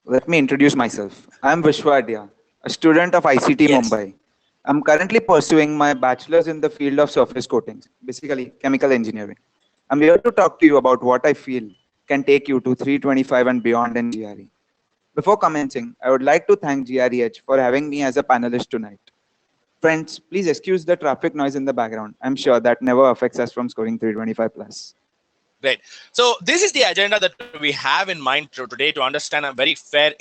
Let me introduce myself. I am Vishwa, a student of ICT Yes. Mumbai. I'm currently pursuing my bachelor's in the field of surface coatings, basically chemical engineering. I'm here to talk to you about what I feel can take you to 325 and beyond in GRE. Before commencing, I would like to thank GREH for having me as a panelist tonight. Friends, please excuse the traffic noise in the background. I'm sure that never affects us from scoring 325 plus. Great. So this is the agenda that we have in mind today to understand a very fair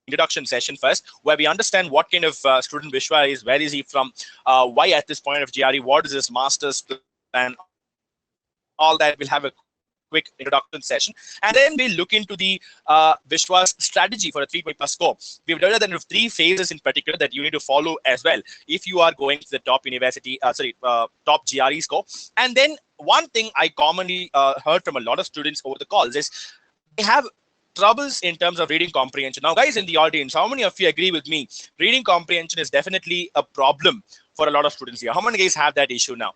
introduction session first, where we understand what kind of student Vishwa is, where is he from, why at this point of GRE, what is his master's plan, all that. We'll have a quick introduction session, and then we'll look into the Vishwa's strategy for a 325 plus score. We've divided that into three phases in particular that you need to follow as well if you are going to the top university, top GRE score. And then one thing I commonly heard from a lot of students over the calls is they have troubles in terms of reading comprehension. Now, guys in the audience, how many of you agree with me? Reading comprehension is definitely a problem for a lot of students here. How many guys have that issue now?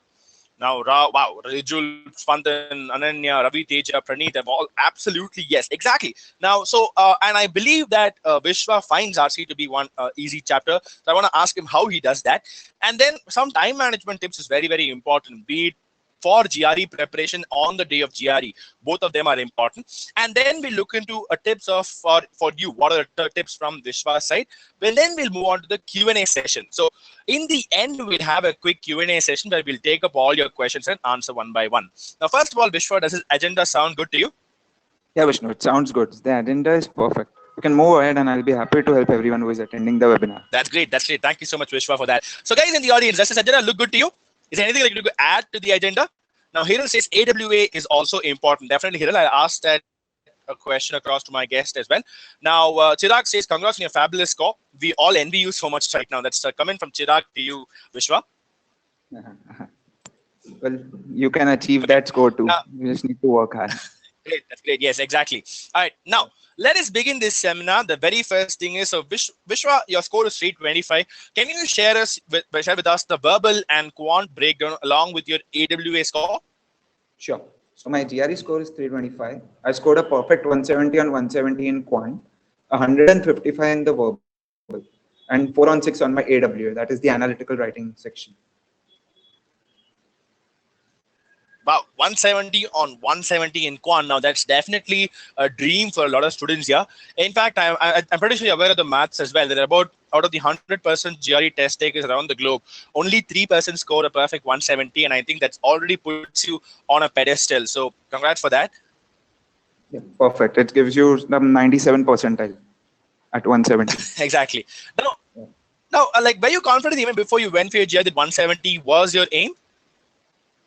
Now, wow, Rajul, Spandan, Ananya, Ravi Teja, Praneeth have all absolutely yes, exactly. Now, so and I believe that Vishwa finds RC to be one easy chapter. So I want to ask him how he does that, and then some time management tips is very very important. Be it for GRE preparation on the day of GRE, both of them are important. And then we look into a tips of for you. What are the tips from Vishwa's side? Well, then we'll move on to the Q&A session. So in the end, we'll have a quick Q&A session where we'll take up all your questions and answer one by one. Now, first of all, Vishwa, does his agenda sound good to you? Yeah, Vishnu, it sounds good. The agenda is perfect. You can move ahead and I'll be happy to help everyone who is attending the webinar. That's great. That's great. Thank you so much, Vishwa, for that. So, guys in the audience, does this agenda look good to you? Is there anything that you could add to the agenda? Now, Hiral says AWA is also important. Definitely, Hiral, I asked that a question across to my guest as well. Now, Chirag says, congrats on your fabulous score. We all envy you so much right now. That's a comment from Chirag to you, Vishwa. Well, you can achieve Okay. that score too. Now, You just need to work hard. great. That's great. Yes, exactly. All right. Now, let us begin this seminar. The very first thing is, so Vishwa, your score is 325. Can you share with us the verbal and quant breakdown along with your AWA score? Sure. So my GRE score is 325. I scored a perfect 170 on 170 in quant, 155 in the verbal, and 4 on 6 on my AWA. That is the analytical writing section. Wow, 170 on 170 in quant. Now that's definitely a dream for a lot of students here. In fact, I'm pretty sure you're aware of the maths as well. There are about out of the 100% GRE test takers around the globe, only 3% score a perfect 170, and I think that's already puts you on a pedestal. So congrats for that. Yeah, perfect. It gives you the 97 percentile at 170. Exactly. Now, like, were you confident even before you went for your GRE that 170 was your aim?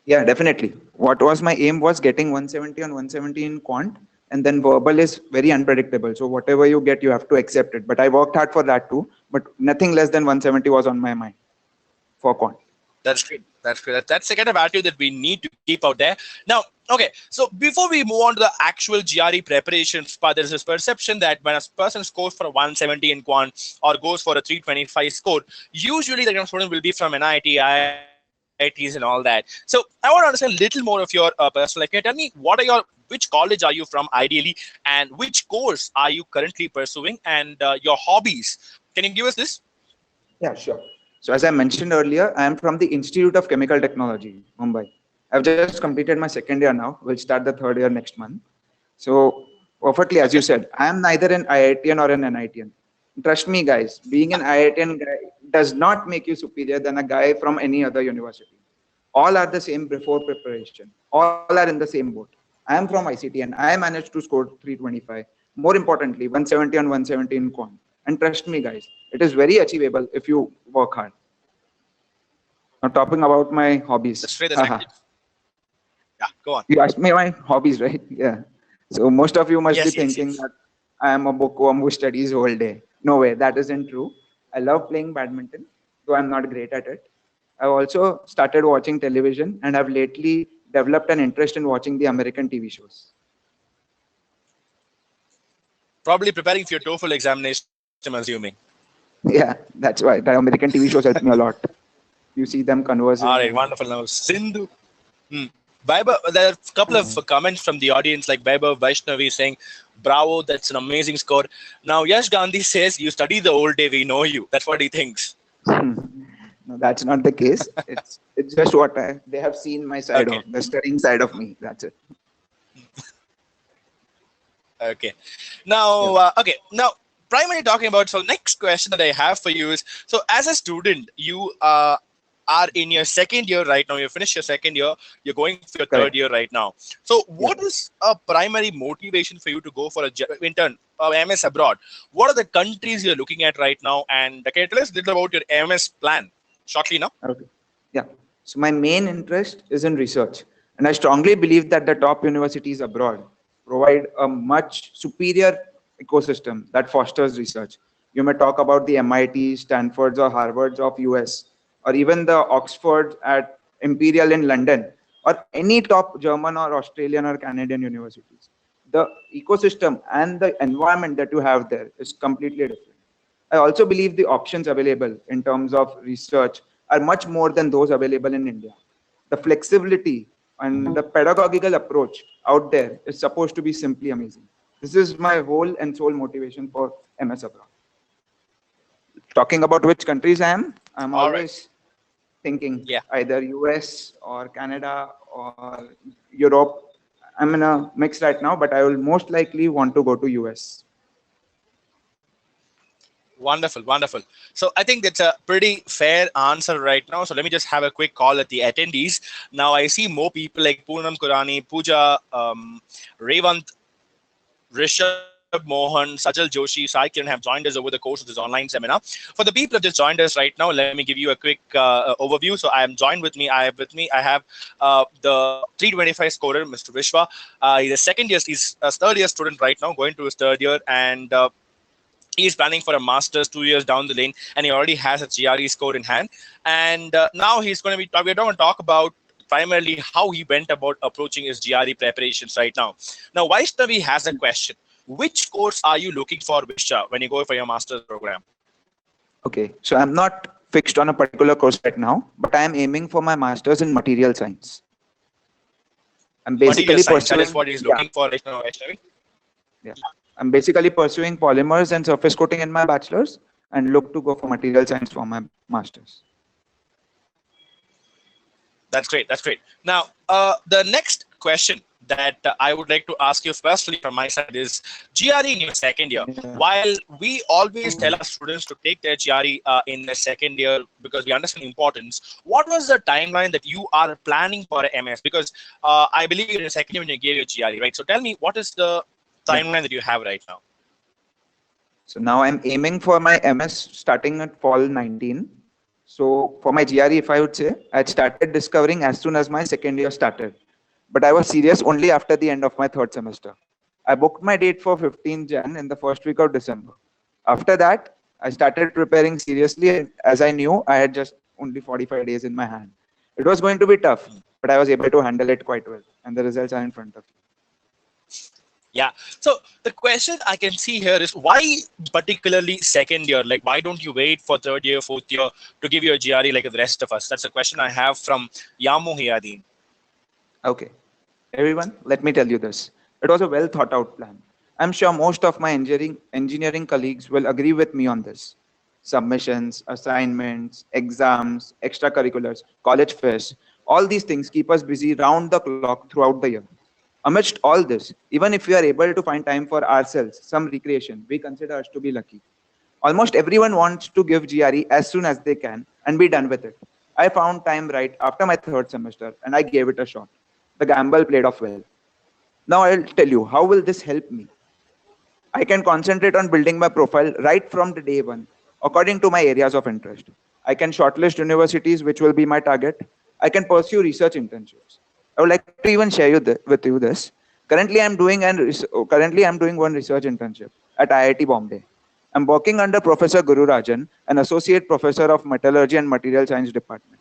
Yeah, definitely. What was my aim was getting 170 on 170 in quant, and then verbal is very unpredictable. So whatever you get, you have to accept it. But I worked hard for that too. But nothing less than 170 was on my mind for quant. That's great. That's great. That's the kind of attitude that we need to keep out there. Now, okay, so before we move on to the actual GRE preparations part, there's this perception that when a person scores for a 170 in quant or goes for a 325 score, usually the student will be from NIT, IITs, and all that. So I want to understand a little more of your personal life. Can you tell me which college are you from ideally, and which course are you currently pursuing, and your hobbies? Can you give us this? Yeah, sure. So as I mentioned earlier, I am from the Institute of Chemical Technology, Mumbai. I've just completed my second year now. We'll start the third year next month. So perfectly, as Okay. you said, I am neither an IITian or an NITian. Trust me, guys, being an IITian guy does not make you superior than a guy from any other university. All are the same before preparation. All are in the same boat. I am from ICT and I managed to score 325. More importantly, 170 on 170 in quant. And trust me, guys, it is very achievable if you work hard. Now, talking about my hobbies. That's great. That's Haha. great. Yeah, go on. You asked me my hobbies, right? Yeah. So most of you must be Yes, yes, thinking yes. that I am a bookworm who studies all day. No way, that isn't true. I love playing badminton, though I'm not great at it. I've also started watching television and have lately developed an interest in watching the American TV shows. Probably preparing for your TOEFL examination, I'm assuming. Yeah, that's why the American TV shows help me a lot. You see them All right, conversing and wonderful. Now, Sindhu. Hmm. Vaibhav, there are a couple of comments from the audience, like Vaibhav Vaishnavi saying, "Bravo, that's an amazing score." Now, Yash Gandhi says, "You study the whole day, we know you." That's what he thinks. No, that's not the case. It's just what they have seen my side Okay. of the studying side of me. That's it. Okay. Yeah. Now, primarily talking about, so next question that I have for you is, so as a student, you are in your second year right now. You finished your second year. You're going for your third Correct. year right now. So, Yeah. what is a primary motivation for you to go for a intern MS abroad? What are the countries you're looking at right now? And can you tell us a little about your MS plan shortly now? Okay. Yeah. So my main interest is in research, and I strongly believe that the top universities abroad provide a much superior ecosystem that fosters research. You may talk about the MIT, Stanfords, or Harvards of US, or even the Oxford at Imperial in London, or any top German or Australian or Canadian universities. The ecosystem and the environment that you have there is completely different. I also believe the options available in terms of research are much more than those available in India. The flexibility and the pedagogical approach out there is supposed to be simply amazing. This is my whole and sole motivation for MS abroad. Talking about which countries I'm All right. always thinking Yeah. either US or Canada or Europe. I'm in a mix right now, but I will most likely want to go to US. Wonderful, wonderful. So I think that's a pretty fair answer right now. So let me just have a quick call at the attendees. Now I see more people like Poonam Kurani, Pooja, Revant, Rishabh Mohan, Sajal Joshi, Sai Kiran have joined us over the course of this online seminar. For the people who have just joined us right now, let me give you a quick overview. So I am joined with me. I have the 325 scorer, Mr. Vishva. He's a second year, he's a third year student right now, going to his third year, and he's planning for a master's 2 years down the lane, and he already has a GRE score in hand. And now he's going to be, we're going to talk about primarily how he went about approaching his GRE preparations right now. Now, Vaishnavi has a question. Which course are you looking for, Vishwa, when you go for your master's program? Okay, so I'm not fixed on a particular course right now, but I am aiming for my master's in material science. I'm Material basically science, that is pursuing, what he's yeah, looking for right now, Vaishnavi. yeah. I'm basically pursuing polymers and surface coating in my bachelor's and look to go for material science for my master's. That's great. That's great. Now, the next question that I would like to ask you, firstly from my side, is GRE in your second year. Yeah. While we always tell our students to take their GRE in their second year because we understand the importance, what was the timeline that you are planning for MS? Because I believe you're in the second year when you gave your GRE, right? So tell me, what is the Yeah. timeline that you have right now? So now I'm aiming for my MS starting at fall 19. So for my GRE, if I would say, I started discovering as soon as my second year started. But I was serious only after the end of my third semester. I booked my date for 15 Jan in the first week of December. After that, I started preparing seriously, and as I knew, I had just only 45 days in my hand. It was going to be tough, but I was able to handle it quite well, and the results are in front of you. Yeah. So the question I can see here is, why particularly second year? Like, why don't you wait for third year, fourth year to give you a GRE like the rest of us? That's a question I have from Yamu Hiyadin. Okay, everyone, let me tell you this. It was a well thought out plan. I'm sure most of my engineering colleagues will agree with me on this. Submissions, assignments, exams, extracurriculars, college fairs, all these things keep us busy round the clock throughout the year. Amidst all this, even if we are able to find time for ourselves, some recreation, we consider us to be lucky. Almost everyone wants to give GRE as soon as they can and be done with it. I found time right after my third semester and I gave it a shot. The gamble played off well. Now I'll tell you, how will this help me? I can concentrate on building my profile right from the day one, according to my areas of interest. I can shortlist universities which will be my target. I can pursue research internships. I would like to even share with you this. Currently I'm doing one research internship at IIT Bombay. I'm working under Professor Guru Rajan, an associate professor of metallurgy and material science department.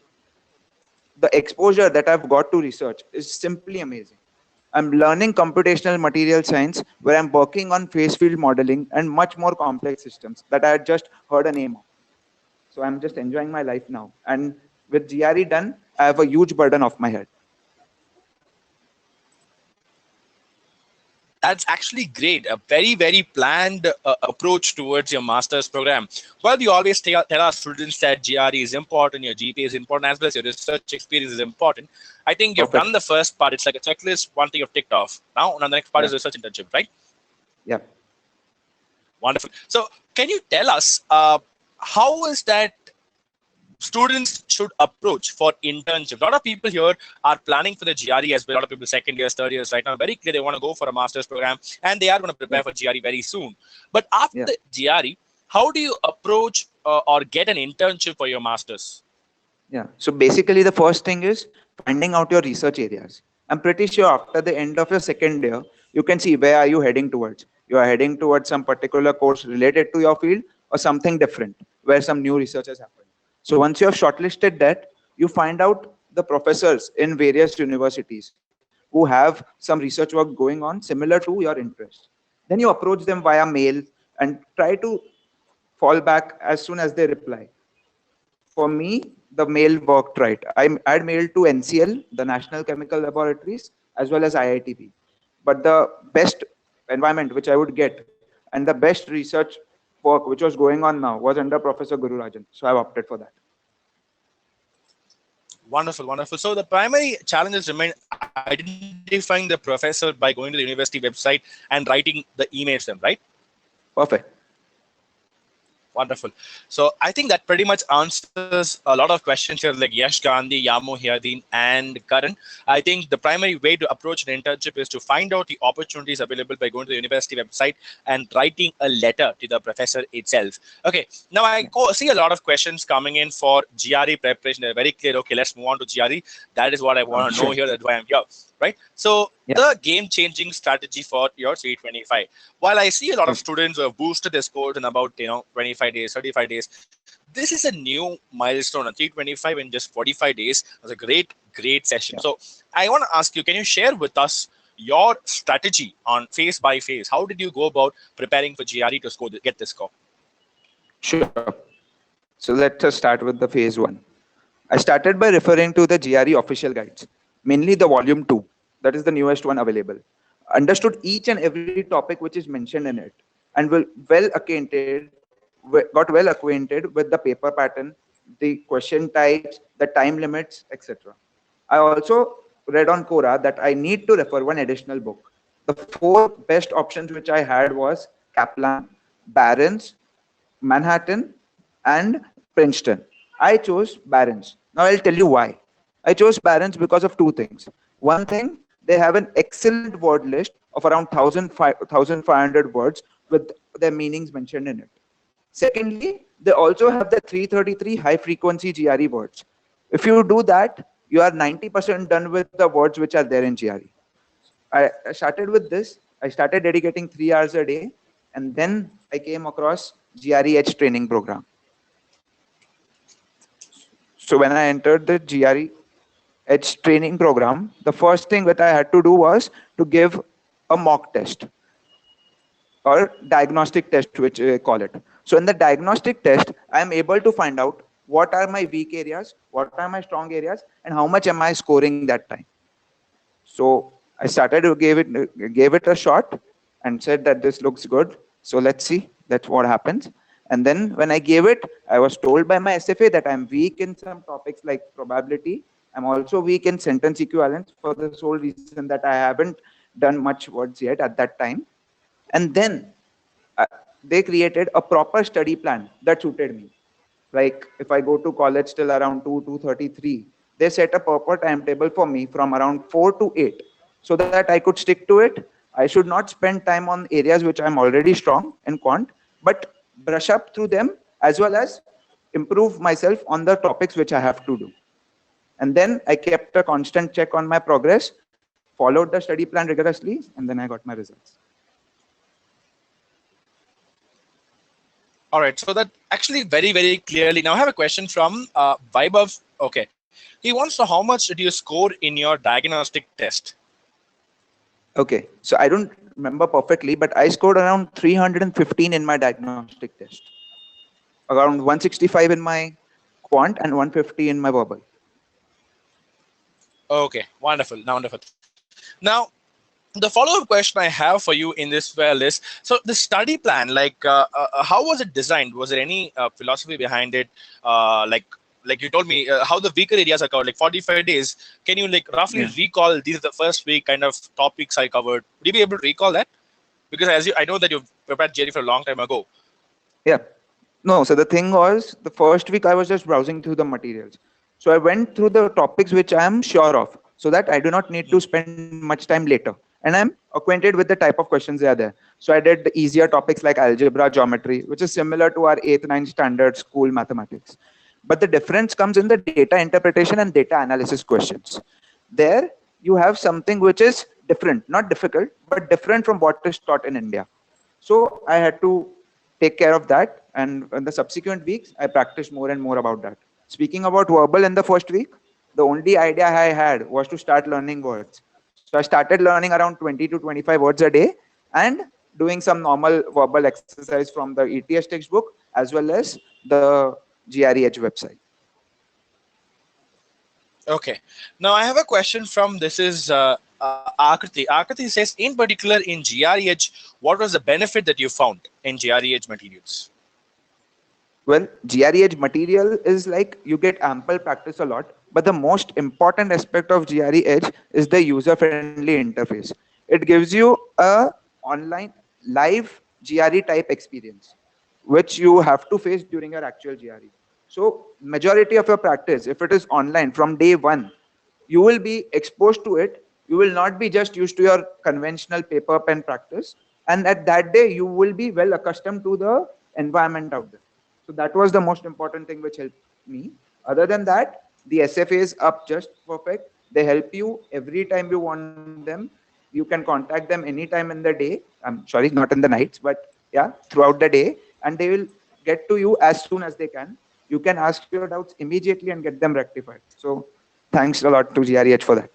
The exposure that I've got to research is simply amazing. I'm learning computational material science where I'm working on phase field modeling and much more complex systems that I had just heard a name of. So I'm just enjoying my life now. And with GRE done, I have a huge burden off my head. That's actually great. A very, very planned approach towards your master's program. Well, we always tell our students that GRE is important, your GPA is important, as well as your research experience is important. I think you've done Perfect. the first part. It's like a checklist, one thing you've ticked off. Now, the next part Yeah. is research internship, right? Yeah. Wonderful. So, can you tell us how is that students should approach for internships? A lot of people here are planning for the GRE as well. A lot of people second years, third years right now, very clear they want to go for a master's program and they are going to prepare Yeah. for GRE very soon. But after Yeah. the GRE, how do you approach or get an internship for your master's? Yeah. So basically, the first thing is finding out your research areas. I'm pretty sure after the end of your second year, you can see where are you heading towards. You are heading towards some particular course related to your field or something different where some new research has happened. So once you have shortlisted that, you find out the professors in various universities who have some research work going on similar to your interest. Then you approach them via mail and try to fall back as soon as they reply. For me, the mail worked right. I'd mailed to NCL, the National Chemical Laboratories, as well as IITB. But the best environment which I would get and the best research work which was going on now was under Professor Guru Rajan. So I've opted for that. Wonderful, wonderful. So the primary challenges remain identifying the professor by going to the university website and writing the emails them, right? Perfect. Wonderful. So I think that pretty much answers a lot of questions here, like Yash Gandhi, Yamu Hiyadin, and Karan. I think the primary way to approach an internship is to find out the opportunities available by going to the university website and writing a letter to the professor itself. Okay, now I see a lot of questions coming in for GRE preparation. They're very clear. Okay, let's move on to GRE. That is what I want to know Sure. here. That's why I'm here, right? So Yeah. the game-changing strategy for your 325. While I see a lot of Yes. students who have boosted their scores in about 25 days, 35 days, this is a new milestone. A 325 in just 45 days was a great session. Yeah. So I want to ask you, can you share with us your strategy on phase by phase? How did you go about preparing for GRE to get this score? Sure. So let's just start with the phase one. I started by referring to the GRE official guides, mainly the volume 2, that is the newest one available. Understood each and every topic which is mentioned in it, and got well acquainted with the paper pattern, the question types, the time limits, etc. I also read on Quora that I need to refer one additional book. The four best options which I had was Kaplan, Barron's, Manhattan, and Princeton. I chose Barron's. Now I'll tell you why. I chose Barron's because of two things. One thing, they have an excellent word list of around 1,500 words with their meanings mentioned in it. Secondly, they also have the 333 high frequency GRE words. If you do that, you are 90% done with the words which are there in GRE. I started with this. I started dedicating 3 hours a day, and then I came across GREH training program. So when I entered the GREH training program, the first thing that I had to do was to give a mock test or diagnostic test, which I call it. So in the diagnostic test, I am able to find out what are my weak areas, what are my strong areas, and how much am I scoring that time. So I started to gave it a shot and said that this looks good. So let's see. That's what happens. And then when I gave it, I was told by my SFA that I'm weak in some topics like probability. I'm also weak in sentence equivalence for the sole reason that I haven't done much words yet at that time. And then uh, they created a proper study plan that suited me. Like if I go to college till around 2:33, they set a proper timetable for me from around 4 to 8 so that I could stick to it. I should not spend time on areas which I'm already strong in quant, but brush up through them as well as improve myself on the topics which I have to do. And then I kept a constant check on my progress, followed the study plan rigorously, and then I got my results. All right. So that actually very clearly. Now I have a question from Vaibhav. Okay. He wants to know how much did you score in your diagnostic test? Okay, so I don't remember perfectly, but I scored around 315 in my diagnostic test, around 165 in my quant and 150 in my verbal. Okay. Wonderful. Now, wonderful. Now, The follow-up question I have for you in this well is, so the study plan, like how was it designed? Was there any philosophy behind it? Like you told me, how the weaker areas are covered, like 45 days. Can you like roughly Yeah. recall these are the first week kind of topics I covered? Would you be able to recall that? Because I know that you've prepared Jerry for a long time ago. Yeah. No, so the thing was, the first week I was just browsing through the materials. So I went through the topics which I am sure of, so that I do not need to spend much time later. And I'm acquainted with the type of questions they are there. So I did the easier topics like algebra, geometry, which is similar to our 8th, 9th standard school mathematics. But the difference comes in the data interpretation and data analysis questions. There you have something which is different, not difficult, but different from what is taught in India. So I had to take care of that. And in the subsequent weeks, I practiced more and more about that. Speaking about verbal in the first week, the only idea I had was to start learning words. So I started learning around 20 to 25 words a day and doing some normal verbal exercise from the ETS textbook as well as the GREH website. Okay. Now I have a question from this is Akriti. Akriti says, in particular in GREH, what was the benefit that you found in GREH materials? Well, GREH material is like you get ample practice a lot, but the most important aspect of GREH is the user-friendly interface. It gives you a online live GRE type experience, which you have to face during your actual GRE. So majority of your practice, if it is online from day one, you will be exposed to it. You will not be just used to your conventional paper pen practice. And at that day, you will be well accustomed to the environment out there. So that was the most important thing which helped me. Other than that, the SFA is up just perfect. They help you every time you want them. You can contact them anytime in the day. I'm sorry, not in the nights, but yeah, throughout the day. And they will get to you as soon as they can. You can ask your doubts immediately and get them rectified. So thanks a lot to GREH for that.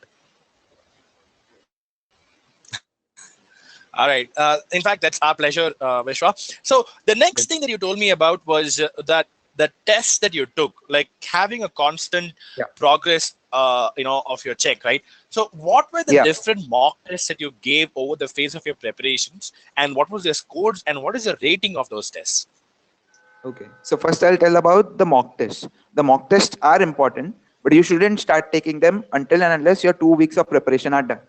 All right. In fact, that's our pleasure, Vishwa. So the next thing that you told me about was that the test that you took, like having a constant Yeah. progress, of your check, right? So what were the Yeah. different mock tests that you gave over the phase of your preparations, and what was your scores, and what is the rating of those tests? Okay. So first I'll tell about the mock tests. The mock tests are important, but you shouldn't start taking them until and unless your 2 weeks of preparation are done.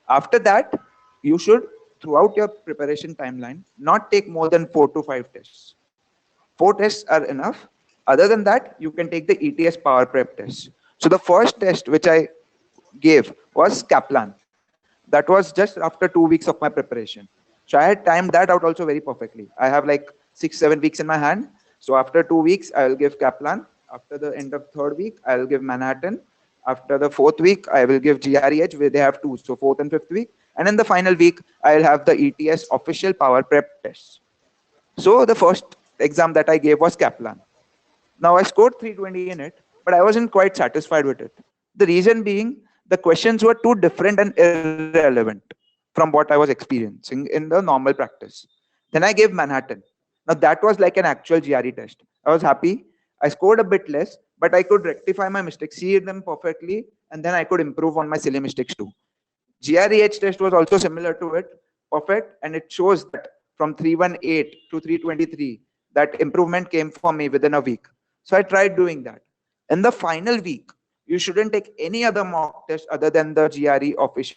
After that, you should, throughout your preparation timeline, not take more than 4 to 5 tests. 4 tests are enough. Other than that, you can take the ETS power prep test. So the first test which I gave was Kaplan. That was just after 2 weeks of my preparation. So I had timed that out also very perfectly. I have like 6, 7 weeks in my hand. So after 2 weeks, I will give Kaplan. After the end of third week, I will give Manhattan. After the fourth week, I will give GREH where they have two. So fourth and fifth week. And in the final week, I will have the ETS official power prep tests. So the first exam that I gave was Kaplan. Now I scored 320 in it, but I wasn't quite satisfied with it. The reason being the questions were too different and irrelevant from what I was experiencing in the normal practice. Then I gave Manhattan. Now that was like an actual GRE test. I was happy. I scored a bit less, but I could rectify my mistakes, see them perfectly, and then I could improve on my silly mistakes too. GREH test was also similar to it, perfect, and it shows that from 318 to 323, that improvement came for me within a week. So I tried doing that. In the final week, you shouldn't take any other mock test other than the GRE official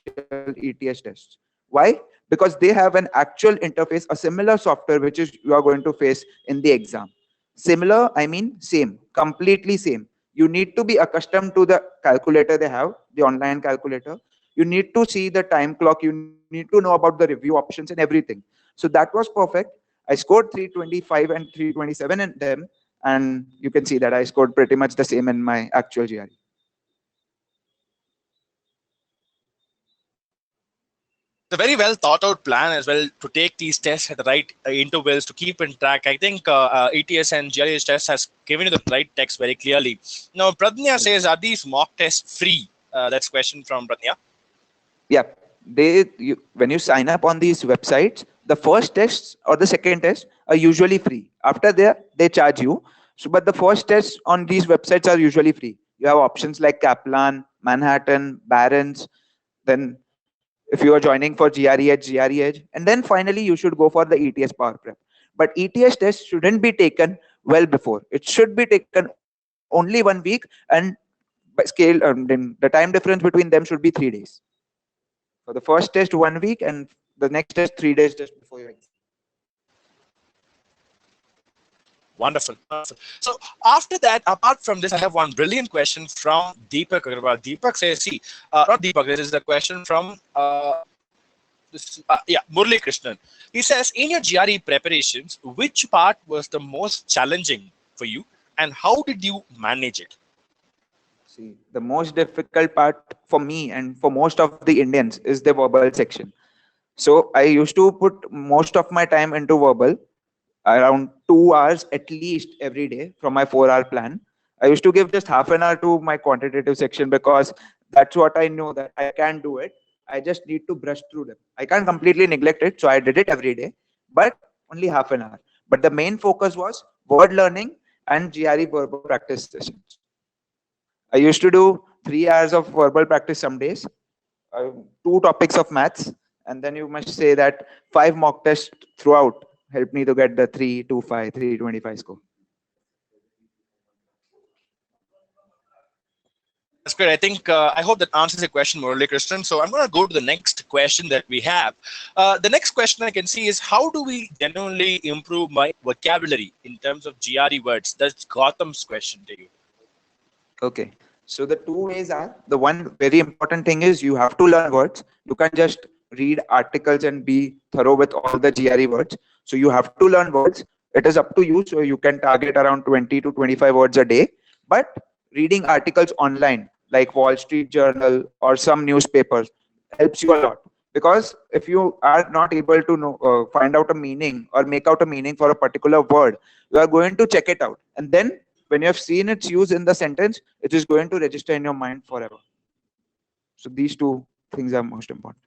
ETS tests. Why? Because they have an actual interface, a similar software which is you are going to face in the exam. Similar, I mean same, completely same. You need to be accustomed to the calculator they have, the online calculator. You need to see the time clock. You need to know about the review options and everything. So that was perfect. I scored 325 and 327 in them, and you can see that I scored pretty much the same in my actual GRE. It's a very well thought out plan as well to take these tests at the right intervals to keep in track. I think ETS and GREH tests has given you the right text very clearly. Now, Pradnya says, are these mock tests free? That's a question from Pradnya. Yeah, when you sign up on these websites, the first tests or the second test are usually free. After that, they charge you. So, but the first tests on these websites are usually free. You have options like Kaplan, Manhattan, Barron's. Then if you are joining for GREedge, and then finally you should go for the ETS power prep. But ETS test shouldn't be taken well before. It should be taken only 1 week, and by scale, then the time difference between them should be 3 days. For the first test, 1 week, and the next test 3 days just before your exam. Wonderful, wonderful. So after that, apart from this, I have one brilliant question from Deepak Agarwal. Deepak says, see, not Deepak, this is the question from Murli Krishnan. He says, in your GRE preparations, which part was the most challenging for you, and how did you manage it? See, the most difficult part for me and for most of the Indians is the verbal section. So I used to put most of my time into verbal, around 2 hours at least every day from my 4 hour plan. I used to give just half an hour to my quantitative section because that's what I know that I can do it. I just need to brush through them. I can't completely neglect it, so I did it every day, but only half an hour. But the main focus was word learning and GRE verbal practice sessions. I used to do 3 hours of verbal practice some days, 2 topics of maths, and then you must say that 5 mock tests throughout helped me to get the 325, 325 score. That's great. I think I hope that answers your question, Murali Krishnan. So I'm going to go to the next question that we have. The next question I can see is, how do we genuinely improve my vocabulary in terms of GRE words? That's Gautam's question to you. Okay. So the 2 ways are, the one very important thing is you have to learn words. You can't just read articles and be thorough with all the GRE words. So you have to learn words. It is up to you. So you can target around 20 to 25 words a day. But reading articles online, like Wall Street Journal or some newspapers, helps you a lot. Because if you are not able to find out a meaning or make out a meaning for a particular word, you are going to check it out. And then when you have seen its use in the sentence, it is going to register in your mind forever. So these 2 things are most important.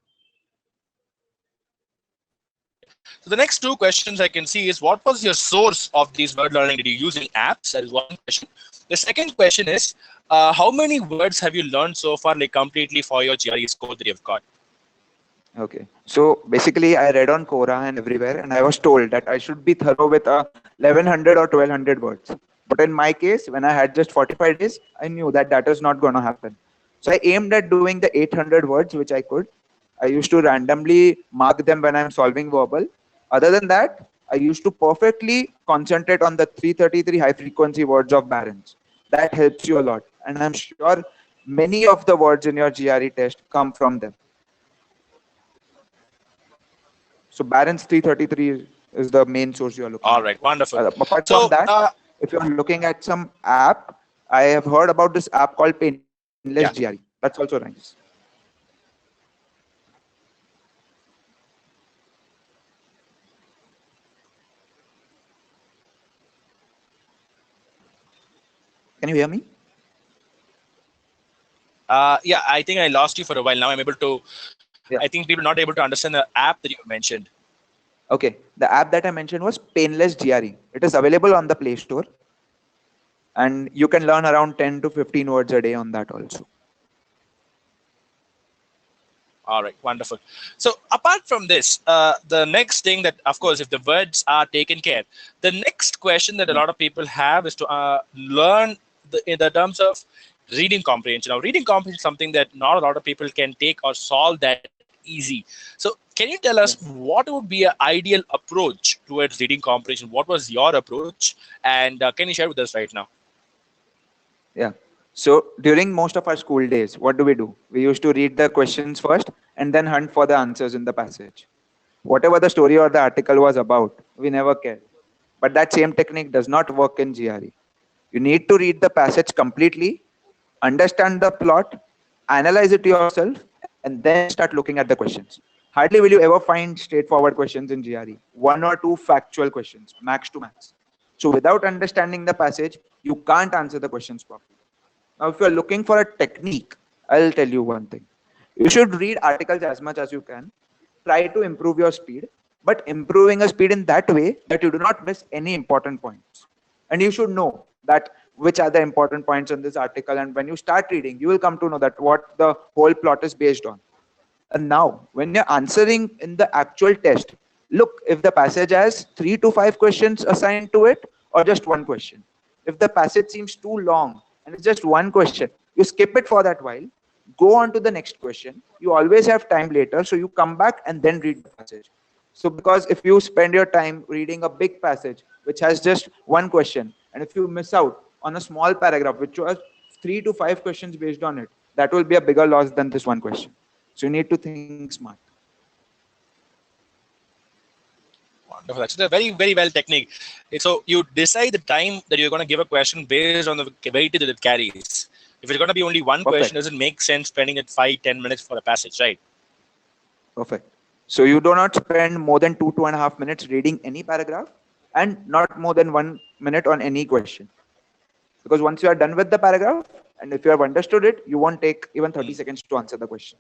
Right. So the next 2 questions I can see is, what was your source of these word learning? Did you use any apps? That is one question. The second question is, how many words have you learned so far, like completely for your GRE score that you've got? Okay. So basically, I read on Quora and everywhere, and I was told that I should be thorough with 1100 or 1200 words. But in my case, when I had just 45 days, I knew that that is not going to happen. So I aimed at doing the 800 words, which I could. I used to randomly mark them when I'm solving verbal. Other than that, I used to perfectly concentrate on the 333 high frequency words of Barron's. That helps you a lot. And I'm sure many of the words in your GRE test come from them. So Barron's 333 is the main source you are looking All at. right, wonderful. Apart So from that, if you are looking at some app, I have heard about this app called Painless GRE. That's also nice. Can you hear me? yeah, I think I lost you for a while. Now I'm able to. Yeah. I think people are not able to understand the app that you mentioned. Okay. The app that I mentioned was Painless GRE. It is available on the Play Store. And you can learn around 10 to 15 words a day on that also. All right, wonderful. So apart from this, the next thing that, of course, if the words are taken care, the next question that a lot of people have is to learn in the terms of reading comprehension. Now, reading comprehension is something that not a lot of people can take or solve that easy. So can you tell us what would be an ideal approach towards reading comprehension? What was your approach? And can you share with us right now? Yeah. So during most of our school days, what do? We used to read the questions first and then hunt for the answers in the passage. Whatever the story or the article was about, we never cared. But that same technique does not work in GRE. You need to read the passage completely, understand the plot, analyze it yourself, and then start looking at the questions. Hardly will you ever find straightforward questions in GRE. 1 or 2 factual questions, max to max. So without understanding the passage, you can't answer the questions properly. Now, if you're looking for a technique, I'll tell you one thing. You should read articles as much as you can. Try to improve your speed, but improving a speed in that way that you do not miss any important points. And you should know that which are the important points in this article. And when you start reading, you will come to know that what the whole plot is based on. And now, when you're answering in the actual test, look if the passage has 3 to 5 questions assigned to it or just one question. If the passage seems too long and it's just one question, you skip it for that while, go on to the next question. You always have time later, so you come back and then read the passage. So, because if you spend your time reading a big passage which has just one question, and if you miss out on a small paragraph which was 3 to 5 questions based on it, that will be a bigger loss than this one question. So, you need to think smart. Wonderful. That's a very, very well technique. So you decide the time that you're going to give a question based on the weightage that it carries. If it's going to be only one question, Perfect. doesn't make sense spending it 5-10 minutes for a passage, right? Perfect. So you do not spend more than 2.5 minutes reading any paragraph and not more than 1 minute on any question. Because once you are done with the paragraph and if you have understood it, you won't take even 30 seconds to answer the question.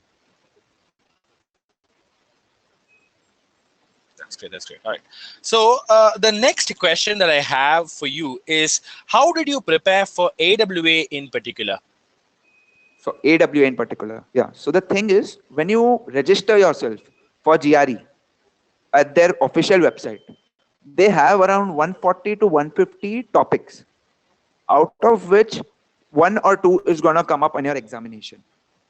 That's great. That's great. All right. So the next question that I have for you is, how did you prepare for AWA in particular? So AWA in particular. Yeah. So the thing is, when you register yourself for GRE at their official website, they have around 140 to 150 topics, out of which one or two is going to come up on your examination.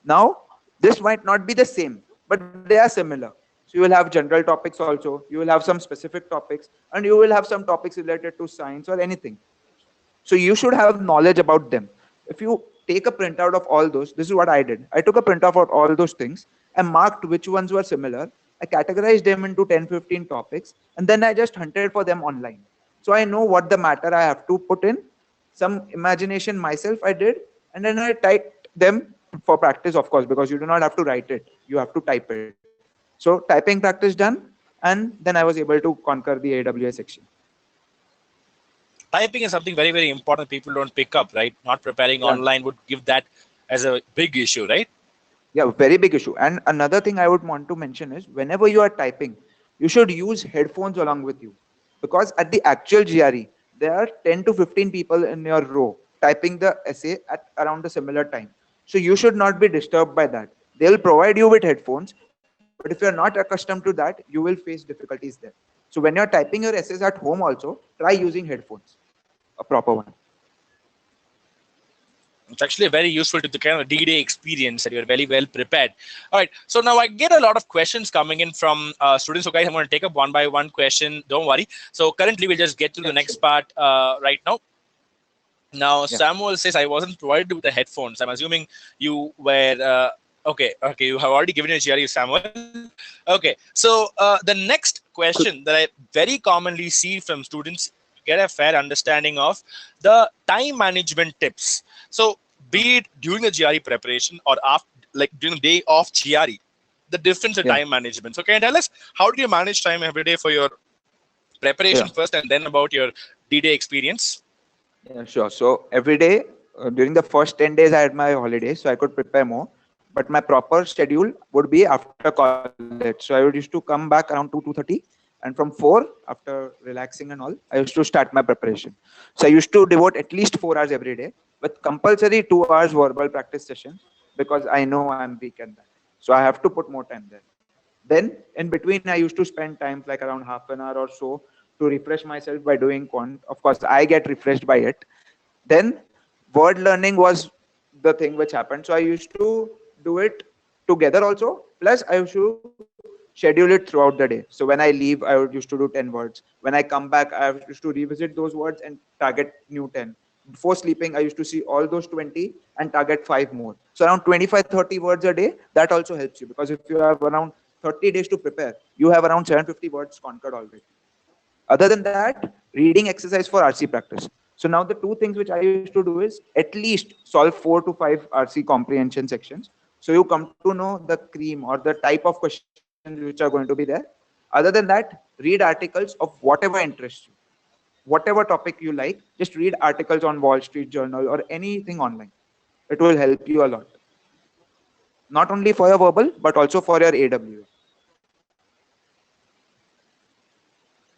Now, this might not be the same, but they are similar. So you will have general topics also, you will have some specific topics, and you will have some topics related to science or anything. So you should have knowledge about them. If you take a printout of all those, this is what I did. I took a printout of all those things and marked which ones were similar. I categorized them into 10, 15 topics, and then I just hunted for them online. So I know what the matter I have to put in. Some imagination myself I did, and then I typed them for practice, of course, because you do not have to write it. You have to type it. So typing practice done, and then I was able to conquer the AWS section. Typing is something very, very important. People don't pick up, right? Not preparing Yeah. online would give that as a big issue, right? Yeah, very big issue. And another thing I would want to mention is whenever you are typing, you should use headphones along with you. Because at the actual GRE, there are 10 to 15 people in your row typing the essay at around a similar time. So you should not be disturbed by that. They'll provide you with headphones, but if you're not accustomed to that, you will face difficulties there. So when you're typing your essays at home also, try using headphones, a proper one. It's actually very useful to the kind of D-Day experience that you're very well prepared. All right. So now I get a lot of questions coming in from students. So guys, I'm going to take up one by one question. Don't worry. So currently we'll just get to the next part right now. Now, Yeah. Samuel says, I wasn't provided with the headphones. I'm assuming you were, okay, you have already given your GRE, Samuel. Okay, so the next question that I very commonly see from students to get a fair understanding of the time management tips. So be it during the GRE preparation or after, like during the day of GRE, the difference in Yeah. time management. So can you tell us, how do you manage time every day for your preparation Yeah. first and then about your D-Day experience? Yeah, sure. So every day during the first 10 days, I had my holidays, so I could prepare more. But my proper schedule would be after college. So I would used to come back around 2:30, and from 4, after relaxing and all, I used to start my preparation. So I used to devote at least 4 hours every day, with compulsory 2 hours verbal practice sessions because I know I'm weak at that. So I have to put more time there. Then in between, I used to spend times like around half an hour or so to refresh myself by doing quant. Of course, I get refreshed by it. Then word learning was the thing which happened. So I used to do it together also. Plus, I used to schedule it throughout the day. So when I leave, I would used to do 10 words. When I come back, I used to revisit those words and target new 10. Before sleeping, I used to see all those 20 and target 5 more. So around 25, 30 words a day. That also helps you because if you have around 30 days to prepare, you have around 750 words conquered already. Other than that, reading exercise for RC practice. So now the two things which I used to do is at least solve 4 to 5 RC comprehension sections. So you come to know the cream or the type of questions which are going to be there. Other than that, read articles of whatever interests you. Whatever topic you like, just read articles on Wall Street Journal or anything online. It will help you a lot. Not only for your verbal, but also for your AWA.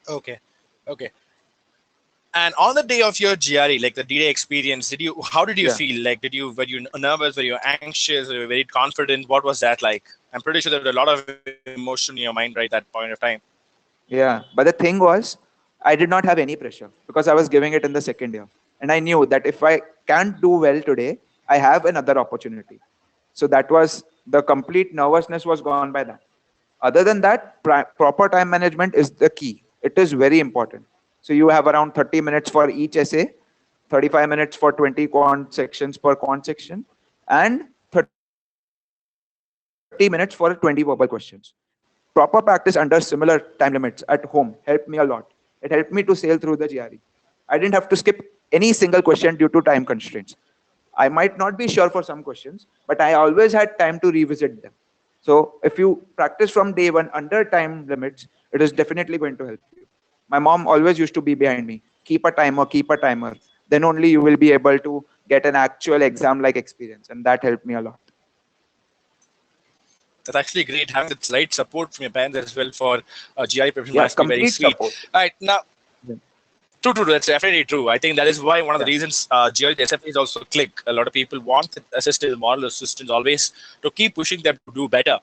Okay. Okay. And on the day of your GRE, like the D-Day experience, how did you Yeah. feel? Like, were you nervous? Were you anxious? Were you very confident? What was that like? I'm pretty sure there was a lot of emotion in your mind right that point of time. Yeah. But the thing was, I did not have any pressure because I was giving it in the second year. And I knew that if I can't do well today, I have another opportunity. So that was the complete nervousness was gone by that. Other than that, proper time management is the key. It is very important. So you have around 30 minutes for each essay, 35 minutes for 20 quant sections per quant section, and 30 minutes for 20 verbal questions. Proper practice under similar time limits at home helped me a lot. It helped me to sail through the GRE. I didn't have to skip any single question due to time constraints. I might not be sure for some questions, but I always had time to revisit them. So if you practice from day one under time limits, it is definitely going to help you. My mom always used to be behind me. Keep a timer, keep a timer. Then only you will be able to get an actual exam like experience. And that helped me a lot. That's actually great. Having the right support from your parents as well for GRE preparation Yeah, must be very complete sweet. support. All right, now. Yeah. True. That's definitely true. I think that is why one of the Yeah. reasons GRE SFA is also click. A lot of people want the assistance, moral assistance always to keep pushing them to do better.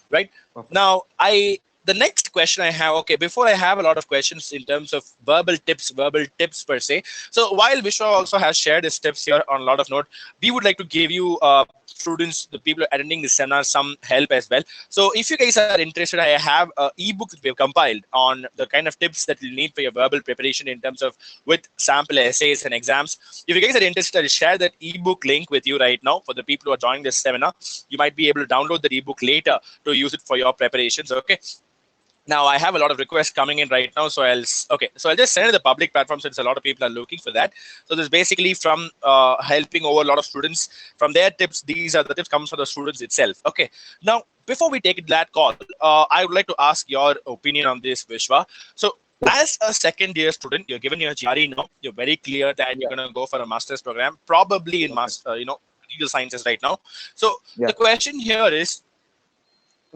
Right Perfect. now, the next question I have. Okay, before I have a lot of questions in terms of verbal tips per se. So while Vishwa also has shared his tips here on a lot of note, we would like to give you students, the people attending this seminar, some help as well. So if you guys are interested, I have an ebook that we have compiled on the kind of tips that you need for your verbal preparation in terms of with sample essays and exams. If you guys are interested, I'll share that ebook link with you right now for the people who are joining this seminar. You might be able to download that ebook later to use it for your preparations. Okay. Now I have a lot of requests coming in right now, so I'll just send it to the public platform since a lot of people are looking for that. So this is basically from helping over a lot of students from their tips. These are the tips comes from the students itself. Okay. Now before we take that call, I would like to ask your opinion on this, Vishwa. So Yeah. as a second year student, you're given your GRE now. You're very clear that you're Yeah. going to go for a master's program, probably in Perfect. legal sciences right now. So Yeah. the question here is,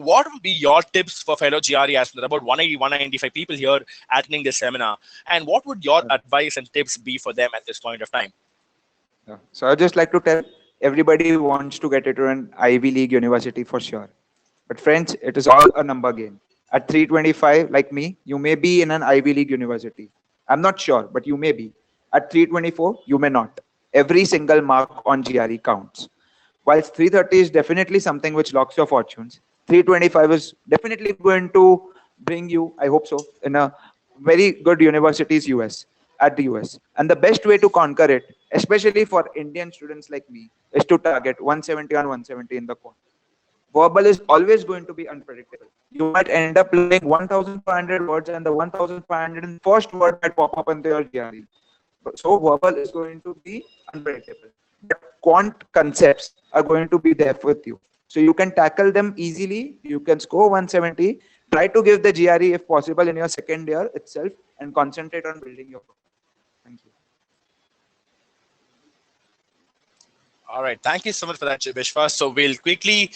what would be your tips for fellow GRE aspirants? There are about 180, 195 people here attending this seminar. And what would your Yeah. advice and tips be for them at this point of time? Yeah. So I just like to tell everybody wants to get into an Ivy League university for sure. But friends, it is all a number game. At 325, like me, you may be in an Ivy League university. I'm not sure, but you may be. At 324, you may not. Every single mark on GRE counts. Whilst 330 is definitely something which locks your fortunes, 325 is definitely going to bring you, I hope so, in a very good universities US at the US. And the best way to conquer it, especially for Indian students like me, is to target 170 on 170 in the quant. Verbal is always going to be unpredictable. You might end up learning 1,500 words and the 1,501st word might pop up into your GRE. So verbal is going to be unpredictable. But quant concepts are going to be there with you. So you can tackle them easily. You can score 170. Try to give the GRE if possible in your second year itself and concentrate on building your profile. Thank you. All right. Thank you so much for that, Vishwa. So we'll quickly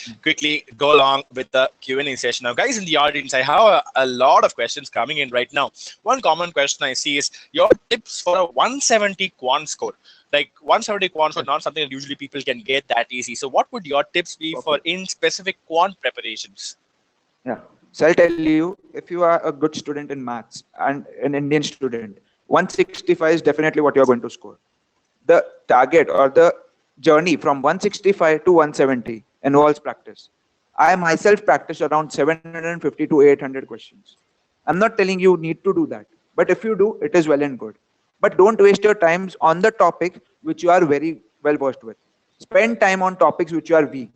go along with the Q&A session. Now, guys in the audience, I have a lot of questions coming in right now. One common question I see is your tips for a 170 quant score. Like 170 quant score, not something that usually people can get that easy. So what would your tips be for Perfect. in specific quant preparations? Yeah. So I'll tell you, if you are a good student in maths and an Indian student, 165 is definitely what you're going to score. The target or the journey from 165 to 170 involves practice. I myself practice around 750 to 800 questions. I'm not telling you need to do that, but if you do, it is well and good. But don't waste your times on the topic which you are very well versed with. Spend time on topics which you are weak.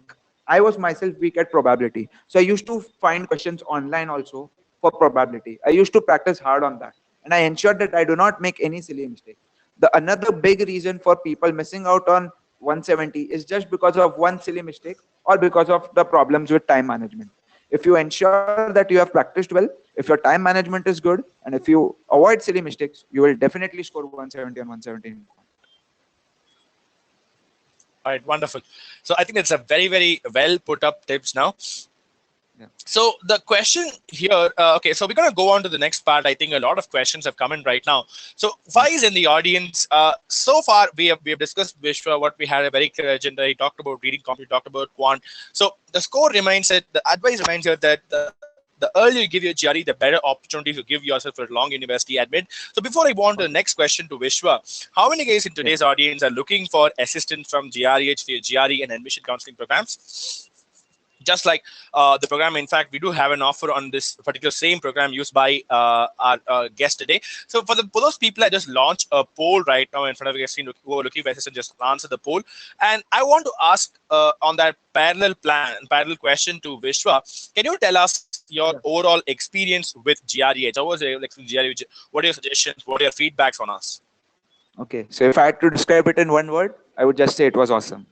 I was myself weak at probability, so I used to find questions online also for probability. I used to practice hard on that, and I ensured that I do not make any silly mistake. The another big reason for people missing out on 170 is just because of one silly mistake or because of the problems with time management. If you ensure that you have practiced well, if your time management is good, and if you avoid silly mistakes, you will definitely score 170 on 117. All right, wonderful. So I think that's a very, very well put up tips now. Yeah. So the question here, okay, so we're going to go on to the next part. I think a lot of questions have come in right now. So Faiz in the audience, so far we have discussed Vishwa, what we had a very clear agenda. He talked about reading, we talked about quant. So the score reminds that the advice reminds here that the earlier you give your GRE, the better opportunity to give yourself a long university admit. So before I go on to the next question to Vishwa, how many guys in today's audience are looking for assistance from GREH for your GRE and admission counseling programs? Just like the program, in fact, we do have an offer on this particular same program used by our guest today. So for those people, I just launched a poll right now in front of your screen who are looking for assistance. Just answer the poll, and I want to ask on that parallel question to Vishwa. Can you tell us your overall experience with GREH? How was it like GREH? What are your suggestions? What are your feedbacks on us? Okay, so if I had to describe it in one word, I would just say it was awesome.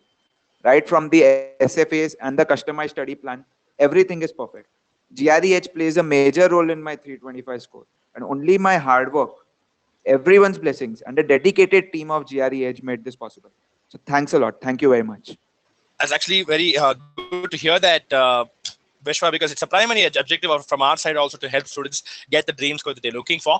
Right from the SFAs and the customized study plan, everything is perfect. GREH plays a major role in my 325 score, and only my hard work, everyone's blessings, and a dedicated team of GREH made this possible. So thanks a lot. Thank you very much. That's actually very good to hear that, Vishwa, because it's a primary objective from our side also to help students get the dream score that they're looking for.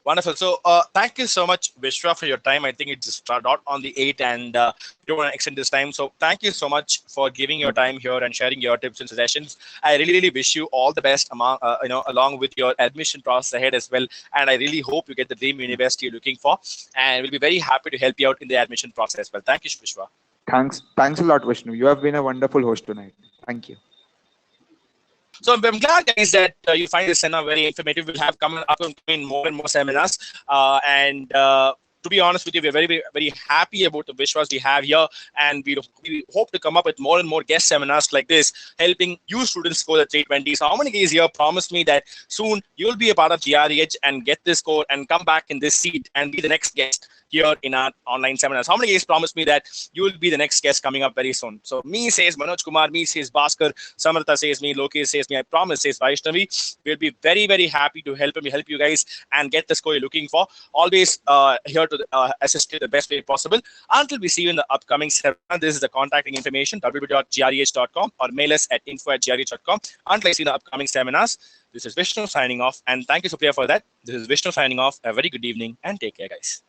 Wonderful. So thank you so much, Vishwa, for your time. I think it's dot on the 8, and we don't want to extend this time. So thank you so much for giving your time here and sharing your tips and suggestions. I really wish you all the best along with your admission process ahead as well. And I really hope you get the dream university you're looking for. And we'll be very happy to help you out in the admission process as well. Thank you, Vishwa. Thanks a lot, Vishnu. You have been a wonderful host tonight. Thank you. So I'm glad, guys, that you find this seminar very informative. We'll have coming more and more seminars. And to be honest with you, we're very happy about the Vishvas we have here. And we hope to come up with more and more guest seminars like this, helping you students score the 320. So how many guys here promised me that soon you'll be a part of GREH and get this score and come back in this seat and be the next guest here in our online seminars? How many guys promised me that you will be the next guest coming up very soon? So me says Manoj Kumar, me says Bhaskar, Samartha says me, Lokesh says me, I promise says Vaishnavi. We'll be very happy to help you guys and get the score you're looking for. Always here to assist you the best way possible. Until we see you in the upcoming seminar, this is the contacting information, www.greh.com, or mail us at info@greh.com. Until I see the upcoming seminars, this is Vishnu signing off, and thank you, Supriya, for that. This is Vishnu signing off. A very good evening and take care, guys.